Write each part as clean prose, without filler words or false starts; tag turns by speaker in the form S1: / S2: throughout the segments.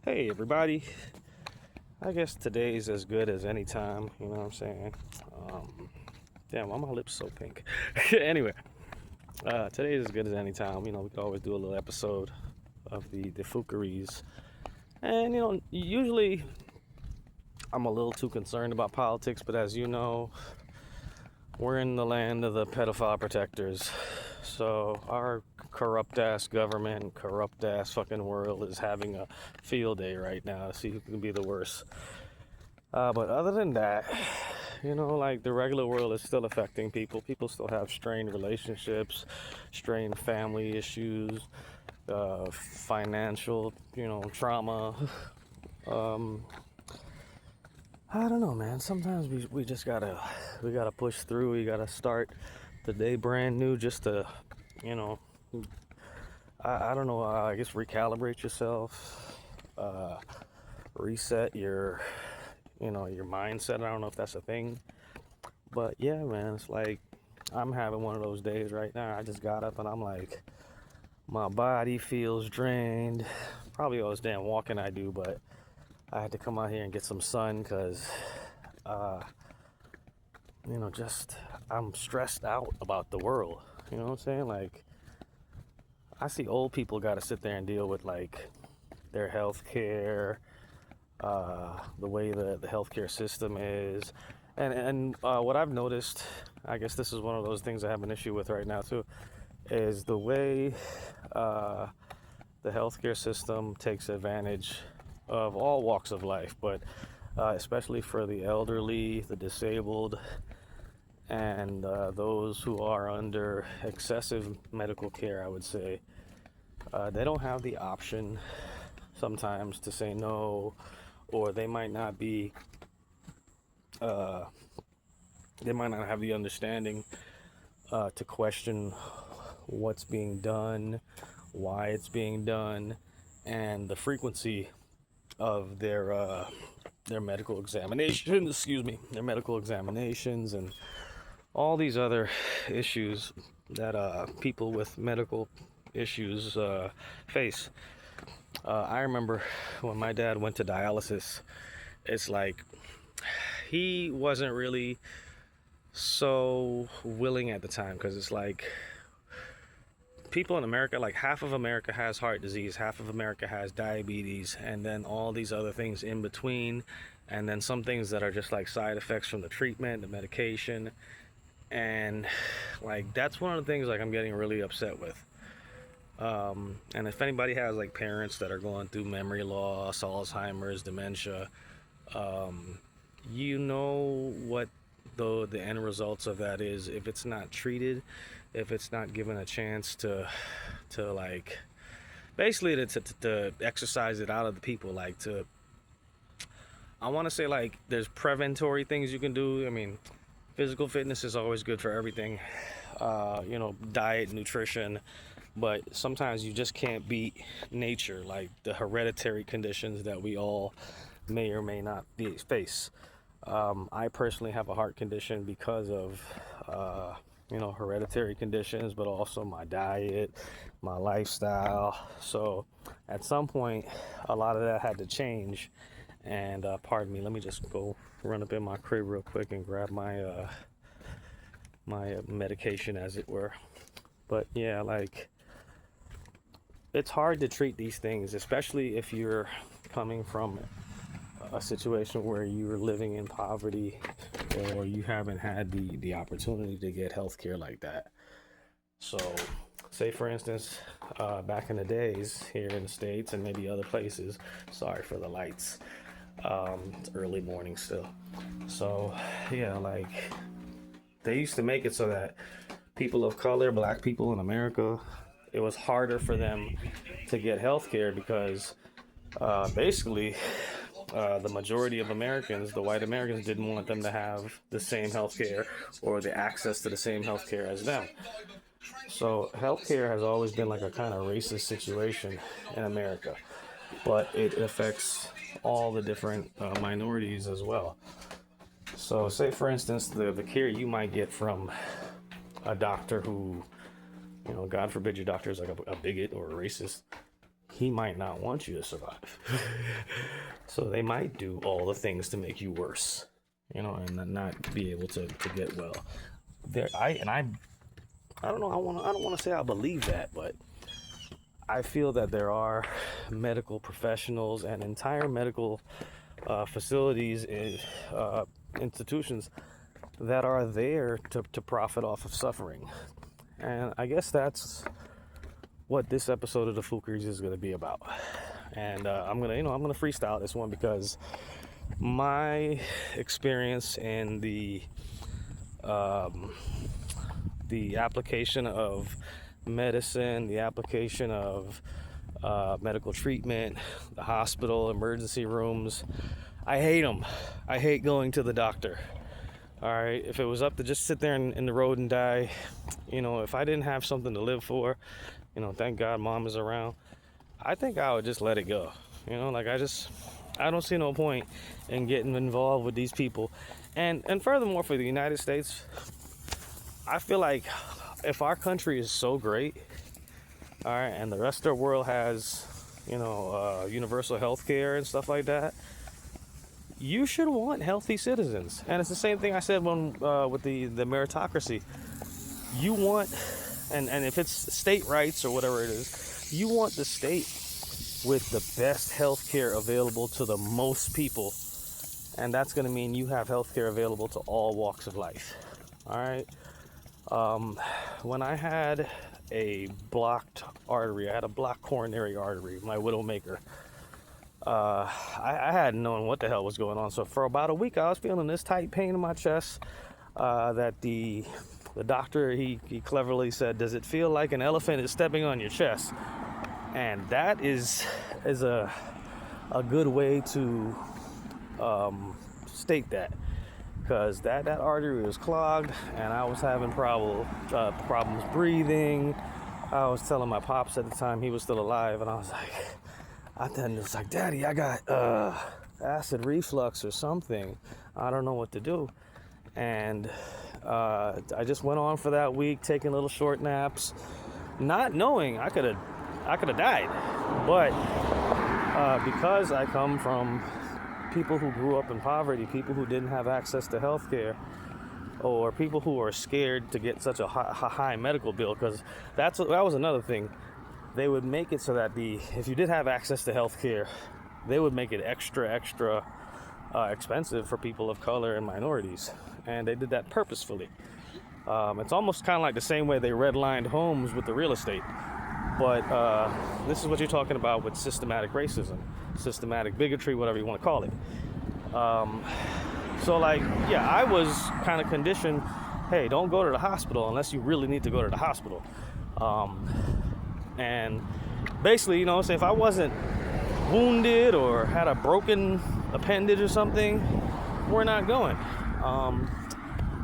S1: Hey everybody, I guess today's as good as any time, you know what I'm saying? Um, Damn, why my lips so pink? Anyway, today is as good as any time. We could always do a little episode of the Fookeries. And, usually I'm a little too concerned about politics, but as you know, we're in the land of the pedophile protectors. So our corrupt ass government, corrupt ass fucking world is having a field day right now to see who can be the worst. But other than that, like the regular world is still affecting people. People still have strained relationships, strained family issues, financial, trauma. Um, I don't know, man. Sometimes we just gotta push through. We gotta start the day brand new, just to, you know, I don't know. I guess recalibrate yourself, uh, reset your mindset. I don't know if that's a thing. But yeah, man, it's like I'm having one of those days right now. I just got up and I'm like, my body feels drained. Probably all this damn walking I do, but I had to come out here and get some sun because, uh, just I'm stressed out about the world. You know what I'm saying? Like, I see old people got to sit there and deal with like their health care, the way the healthcare system is. And what I've noticed, I guess this is one of those things I have an issue with right now too, is the way uh, the healthcare system takes advantage of all walks of life, but especially for the elderly, the disabled, and those who are under excessive medical care, I would say. They don't have the option sometimes to say no, or uh, they might not have the understanding to question what's being done, why it's being done, and the frequency of their medical examinations. Excuse me, their medical examinations, and all these other issues that people with medical issues face. I remember when my dad went to dialysis. It's like he wasn't really so willing at the time because it's like people in America, like half of America has heart disease, half of America has diabetes, and then all these other things in between, and then some things that are just like side effects from the treatment, the medication, and like that's one of the things like I'm getting really upset with. And if anybody has like parents that are going through memory loss, Alzheimer's, dementia, um, you know what the end results of that is if it's not treated, if it's not given a chance to like basically to exercise it out of the people, like to I want to say like there's preventatory things you can do. I mean, physical fitness is always good for everything, diet, nutrition, but sometimes you just can't beat nature, like the hereditary conditions that we all may or may not face. I personally have a heart condition because of, hereditary conditions, but also my diet, my lifestyle. So at some point, a lot of that had to change. And pardon me, let me just go run up in my crib real quick and grab my medication, as it were. But yeah, like it's hard to treat these things, especially if you're coming from a situation where you're living in poverty or you haven't had the opportunity to get health care like that. So, say for instance, back in the days here in the States and maybe other places, sorry for the lights, it's early morning still. So, yeah, like they used to make it so that people of color, black people in America, it was harder for them to get health care because basically the majority of Americans, the white Americans, didn't want them to have the same health care or the access to the same health care as them. So healthcare has always been like a kind of racist situation in America, but it affects all the different minorities as well. So say for instance, the care you might get from a doctor who, God forbid your doctor is like a bigot or a racist, he might not want you to survive. So they might do all the things to make you worse, you know, and not be able to get well. I don't know. I don't want to say I believe that, but I feel that there are medical professionals and entire medical facilities, institutions that are there to profit off of suffering. And I guess that's what this episode of the Fookeries is going to be about. And I'm gonna freestyle this one because my experience in the application of medicine, the application of medical treatment, the hospital, emergency rooms, I hate them. I hate going to the doctor. All right, if it was up to just sit there in the road and die, you know, if I didn't have something to live for, you know, thank God mom is around, I think I would just let it go. You know, like I don't see no point in getting involved with these people. And furthermore, for the United States, I feel like if our country is so great, all right, and the rest of the world has, you know, universal health care and stuff like that, you should want healthy citizens. And it's the same thing I said when with the meritocracy. You want, and if it's state rights or whatever it is, you want the state with the best health care available to the most people. And that's going to mean you have health care available to all walks of life. All right. When I had a blocked artery, I had a blocked coronary artery, my widowmaker. I hadn't known what the hell was going on. So for about a week, I was feeling this tight pain in my chest that the doctor, he cleverly said, "Does it feel like an elephant is stepping on your chest?" And that is a good way to state that, because that artery was clogged and I was having problems breathing. I was telling my pops at the time, he was still alive, and I was like, "Daddy, I got acid reflux or something. I don't know what to do." And I just went on for that week, taking little short naps, not knowing I could have died. But because I come from people who grew up in poverty, people who didn't have access to health care, or people who are scared to get such a high medical bill, because that was another thing. They would make it so that if you did have access to health care, they would make it extra expensive for people of color and minorities, and they did that purposefully. It's almost kind of like the same way they redlined homes with the real estate. But this is what you're talking about with systematic racism, systematic bigotry, whatever you want to call it. So like, yeah, I was kind of conditioned, hey, don't go to the hospital unless you really need to go to the hospital. And basically, you know, say if I wasn't wounded or had a broken appendage or something, we're not going.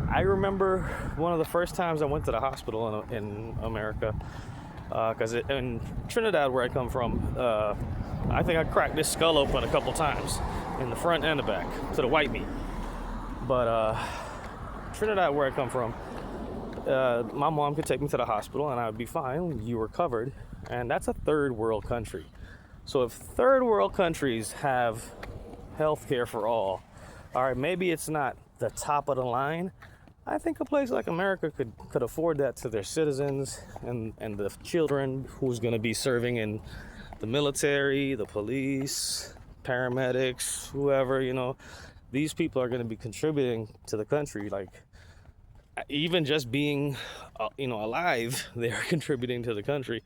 S1: I remember one of the first times I went to the hospital in America, because in Trinidad, where I come from, I think I cracked this skull open a couple times in the front and the back to the white meat. But Trinidad, where I come from, my mom could take me to the hospital and I would be fine. You were covered. And that's a third world country. So if third world countries have health care for all right, maybe it's not the top of the line. I think a place like America could afford that to their citizens and the children who's going to be serving in the military, the police, paramedics, whoever, you know. These people are going to be contributing to the country. Like, even just being, alive, they are contributing to the country.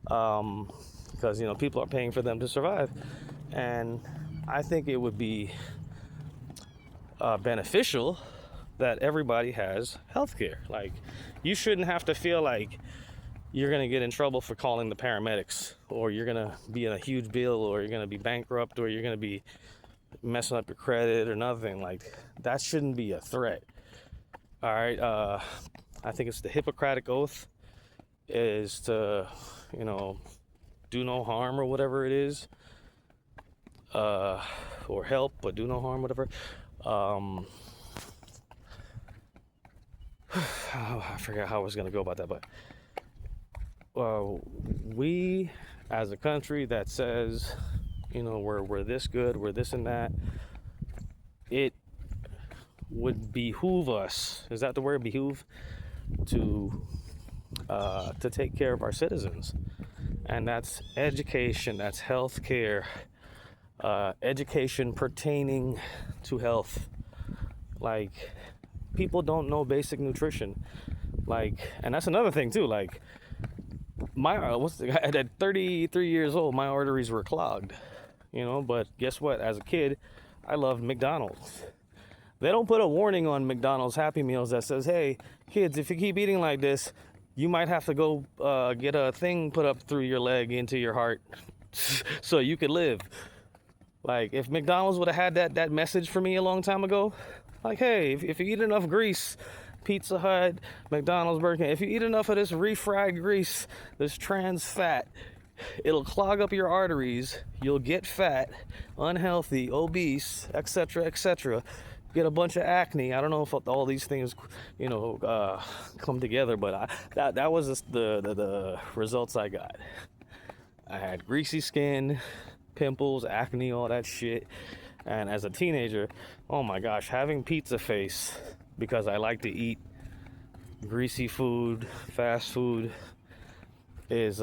S1: Because, you know, people are paying for them to survive. And I think it would be beneficial that everybody has health care. Like, you shouldn't have to feel like you're going to get in trouble for calling the paramedics, or you're going to be in a huge bill, or you're going to be bankrupt, or you're going to be messing up your credit or nothing. Like, that shouldn't be a threat. All right. I think it's the Hippocratic Oath is to, you know, do no harm or whatever it is, or help but do no harm, whatever. I forgot how I was going to go about that, but we as a country that says, we're this good, we're this and that, it would behoove us, is that the word, behoove, to take care of our citizens. And that's education, that's health care, education pertaining to health. Like, people don't know basic nutrition. Like, and that's another thing too. Like, at 33 years old, my arteries were clogged. But guess what? As a kid, I loved McDonald's. They don't put a warning on McDonald's Happy Meals that says, "Hey, kids, if you keep eating like this, you might have to go get a thing put up through your leg into your heart so you could live." Like, if McDonald's would have had that message for me a long time ago, like, hey, if you eat enough grease, Pizza Hut, McDonald's, Burger King, if you eat enough of this refried grease, this trans fat, it'll clog up your arteries, you'll get fat, unhealthy, obese, etc., etc., get a bunch of acne. I don't know if all these things, come together, but that was the results I got. I had greasy skin, pimples, acne, all that shit. And as a teenager, oh my gosh, having pizza face because I like to eat greasy food, fast food, it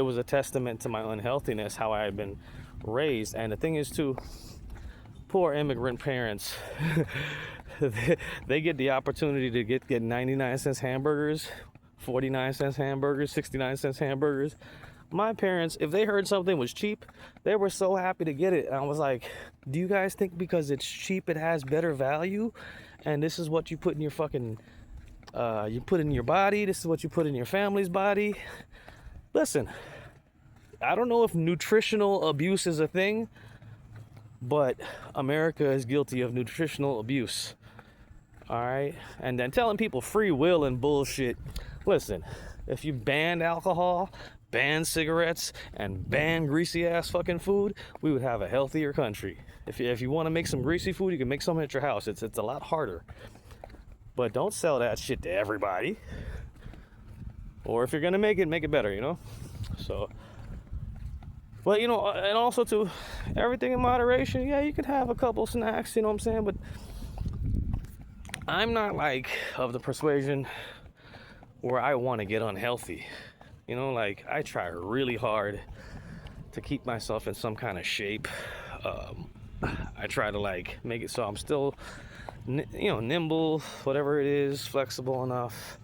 S1: was a testament to my unhealthiness, how I had been raised. And the thing is too, poor immigrant parents, they get the opportunity to get 99 cents hamburgers, 49 cents hamburgers, 69 cents hamburgers. My parents, if they heard something was cheap, they were so happy to get it. And I was like, do you guys think because it's cheap it has better value? And this is what you put in your fucking, you put in your body, this is what you put in your family's body? Listen, I don't know if nutritional abuse is a thing, but America is guilty of nutritional abuse. All right? And then telling people free will and bullshit. Listen, if you banned alcohol, banned cigarettes, and banned greasy ass fucking food, we would have a healthier country. If you want to make some greasy food, you can make some at your house. It's a lot harder. But don't sell that shit to everybody. Or if you're gonna make it better, So, but and also too, everything in moderation. Yeah, you can have a couple snacks, you know what I'm saying? But I'm not like of the persuasion where I want to get unhealthy. Like, I try really hard to keep myself in some kind of shape. I try to like make it so I'm still, nimble, whatever it is, flexible enough.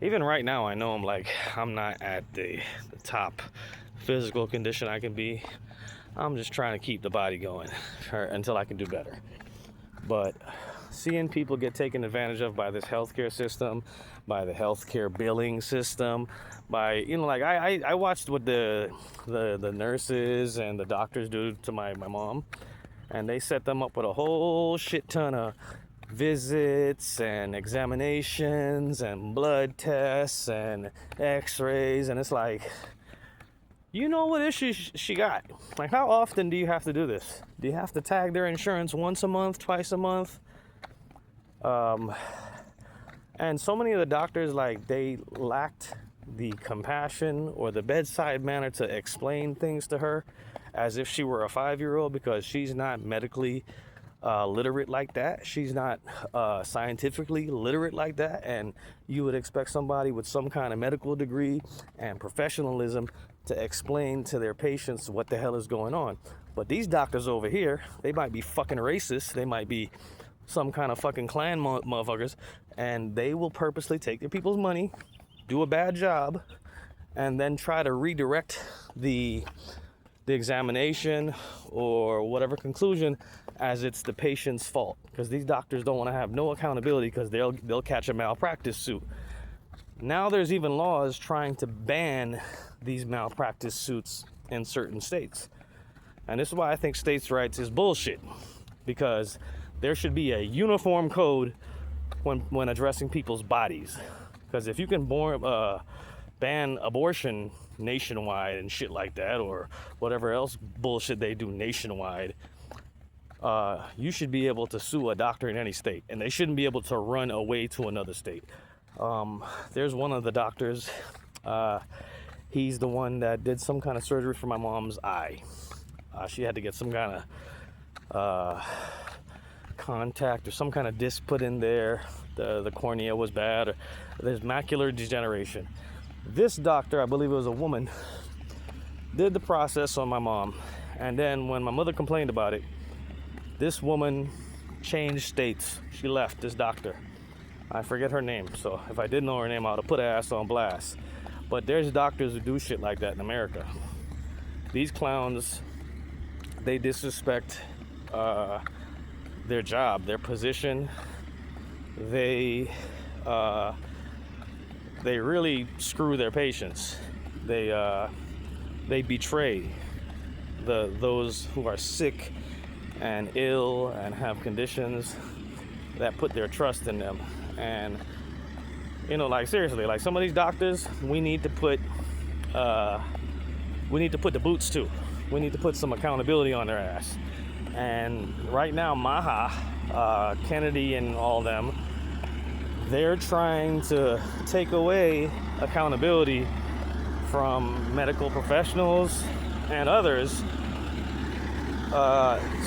S1: Even right now, I know I'm not at the top physical condition I can be. I'm just trying to keep the body going until I can do better. But seeing people get taken advantage of by this healthcare system, by the healthcare billing system, by I watched what the nurses and the doctors do to my mom, and they set them up with a whole shit ton of visits and examinations and blood tests and x-rays, and it's like, what issues she got? Like, how often do you have to do this? Do you have to tag their insurance once a month, twice a month? And so many of the doctors, they lacked the compassion or the bedside manner to explain things to her as if she were a 5-year-old, because she's not medically literate like that. She's not scientifically literate like that. And you would expect somebody with some kind of medical degree and professionalism to explain to their patients what the hell is going on. But these doctors over here, they might be fucking racist. They might be some kind of fucking Klan motherfuckers, and they will purposely take their people's money, do a bad job, and then try to redirect the examination or whatever conclusion as it's the patient's fault, because these doctors don't want to have no accountability, because they'll catch a malpractice suit. Now there's even laws trying to ban these malpractice suits in certain states, and this is why I think states' rights is bullshit, because there should be a uniform code when addressing people's bodies. Because if you can ban abortion nationwide and shit like that, or whatever else bullshit they do nationwide, you should be able to sue a doctor in any state, and they shouldn't be able to run away to another state. There's one of the doctors, He's the one that did some kind of surgery for my mom's eye. She had to get some kind of contact or some kind of disc put in there. The cornea was bad. Or there's macular degeneration. This doctor, I believe it was a woman, did the process on my mom. And then when my mother complained about it, this woman changed states. She left this doctor. I forget her name, so if I did know her name, I would have put her ass on blast. But there's doctors who do shit like that in America. These clowns, they disrespect their job, their position. They really screw their patients. They betray those who are sick and ill and have conditions that put their trust in them. And like seriously, like some of these doctors, we need to put the boots to. We need to put some accountability on their ass. And right now, Maha, Kennedy, and all them, they're trying to take away accountability from medical professionals and others,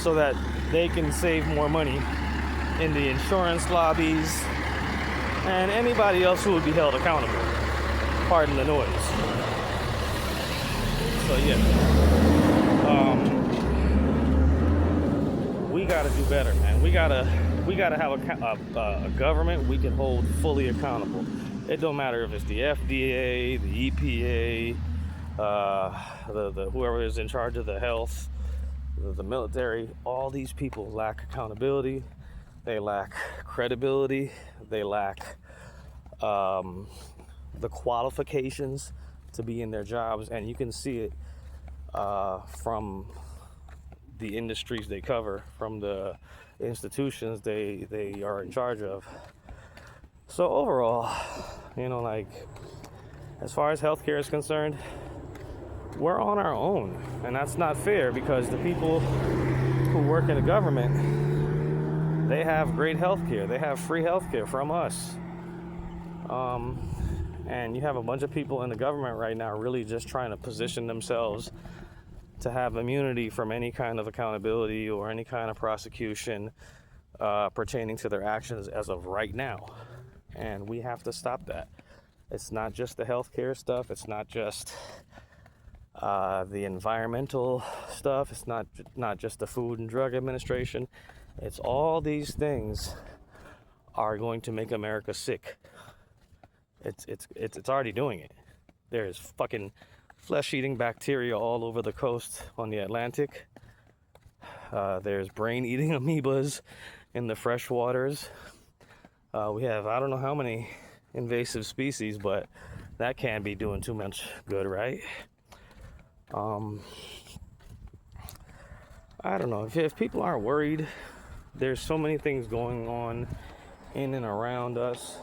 S1: so that they can save more money in the insurance lobbies and anybody else who would be held accountable. Pardon the noise. So yeah, we gotta do better, man. We gotta have a government we can hold fully accountable. It don't matter if it's the FDA, the EPA, the whoever is in charge of the health, the military. All these people lack accountability. They lack credibility. They lack the qualifications to be in their jobs, and you can see it from the industries they cover, from the institutions they are in charge of. So overall, like as far as healthcare is concerned, we're on our own, and that's not fair, because the people who work in the government, they have great healthcare. They have free healthcare from us. And you have a bunch of people in the government right now really just trying to position themselves to have immunity from any kind of accountability or any kind of prosecution pertaining to their actions as of right now. And we have to stop that. It's not just the healthcare stuff. It's not just the environmental stuff. It's not just the Food and Drug Administration. It's all these things are going to make America sick. It's already doing it. There's fucking flesh-eating bacteria all over the coast on the Atlantic. There's brain-eating amoebas in the fresh waters. We have I don't know how many invasive species, but that can't be doing too much good, right? I don't know. If people aren't worried, there's so many things going on in and around us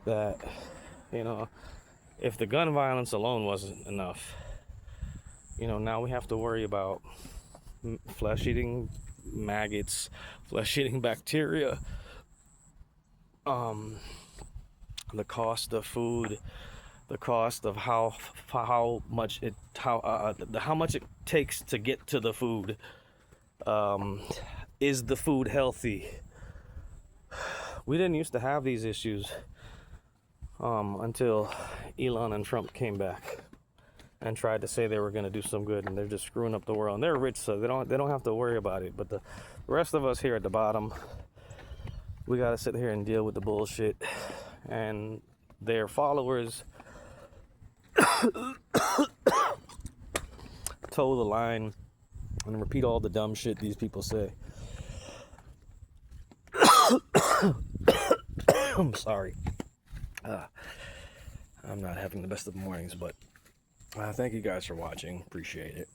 S1: that, if the gun violence alone wasn't enough, now we have to worry about flesh-eating maggots, flesh-eating bacteria, the cost of food, the cost of how much it takes to get to the food. Is the food healthy? We didn't used to have these issues until Elon and Trump came back and tried to say they were going to do some good, and they're just screwing up the world. And they're rich, so they don't have to worry about it. But the rest of us here at the bottom, we got to sit here and deal with the bullshit. And their followers toe the line and repeat all the dumb shit these people say. I'm sorry. I'm not having the best of mornings, but thank you guys for watching. Appreciate it.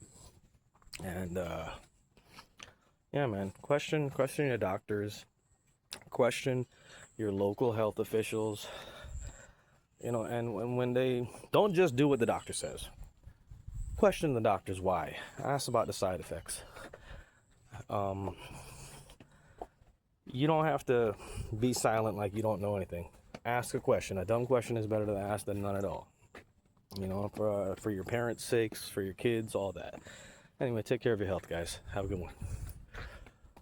S1: And yeah, man, question your doctors, question your local health officials, and when they don't just do what the doctor says, question the doctors why. Ask about the side effects. You don't have to be silent like you don't know anything. Ask a question. A dumb question is better to ask than none at all. You know, for your parents' sakes, for your kids, all that. Anyway, take care of your health, guys. Have a good one.